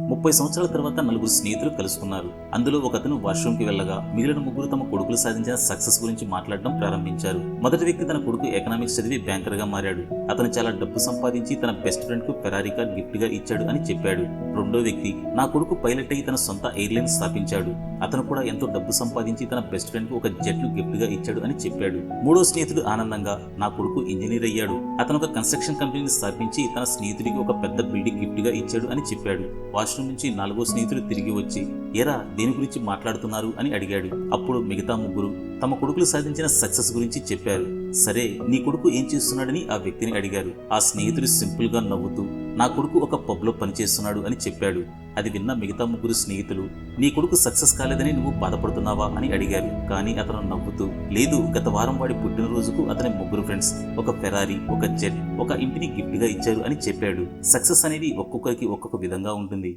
30 సంవత్సరాల తర్వాత నలుగురు స్నేహితులు కలుసుకున్నారు. అందులో ఒకతను వాష్రూమ్కి వెళ్ళగా మిగిలిన ముగ్గురు తమ కొడుకులు సాధించిన సక్సెస్ గురించి మాట్లాడడం ప్రారంభించారు. మొదటి వ్యక్తి తన కొడుకు ఎకనామిక్స్ చదివి బ్యాంకర్ గా మారాడు. అతను చాలా డబ్బు సంపాదించి తన బెస్ట్ ఫ్రెండ్ కు ఫెరారీ కార్ గిఫ్ట్ గా ఇచ్చాడు అని చెప్పాడు. రెండో వ్యక్తి నా కొడుకు పైలట్ అయి తన సొంత ఎయిర్లైన్ స్థాపించాడు. అతను కూడా ఎంతో డబ్బు సంపాదించి తన బెస్ట్ ఫ్రెండ్ కు ఒక జెట్ ను గిఫ్ట్ గా ఇచ్చాడు అని చెప్పాడు. మూడో స్నేహితుడు ఆనందంగా నా కొడుకు ఇంజనీర్ అయ్యాడు. అతను ఒక కన్స్ట్రక్షన్ కంపెనీని స్థాపించి తన స్నేహితుడికి ఒక పెద్ద బిల్డింగ్ గిఫ్ట్ గా ఇచ్చాడు అని చెప్పాడు. వాష్రూమ్ నుంచి నాలుగో స్నేహితుడు తిరిగి వచ్చి ఎరా దేని గురించి మాట్లాడుతున్నారు అని అడిగాడు. అప్పుడు మిగతా ముగ్గురు తమ కొడుకులు సాధించిన సక్సెస్ గురించి చెప్పారు. సరే నీ కొడుకు ఏం చేస్తున్నాడని ఆ వ్యక్తిని అడిగారు. ఆ స్నేహితుడు సింపుల్ గా నవ్వుతూ నా కొడుకు ఒక పబ్ లో పనిచేస్తున్నాడు అని చెప్పాడు. అది విన్న మిగతా ముగ్గురు స్నేహితులు నీ కొడుకు సక్సెస్ కాలేదని నువ్వు బాధపడుతున్నావా అని అడిగారు. కానీ అతను నవ్వుతూ లేదు, గత వారం వాడి పుట్టినరోజుకు అతని ముగ్గురు ఫ్రెండ్స్ ఒక ఫెరారీ, ఒక జెట్, ఒక ఇంటిని గిఫ్ట్ గా ఇచ్చారు అని చెప్పాడు. సక్సెస్ అనేది ఒక్కొక్కరికి ఒక్కొక్క విధంగా ఉంటుంది.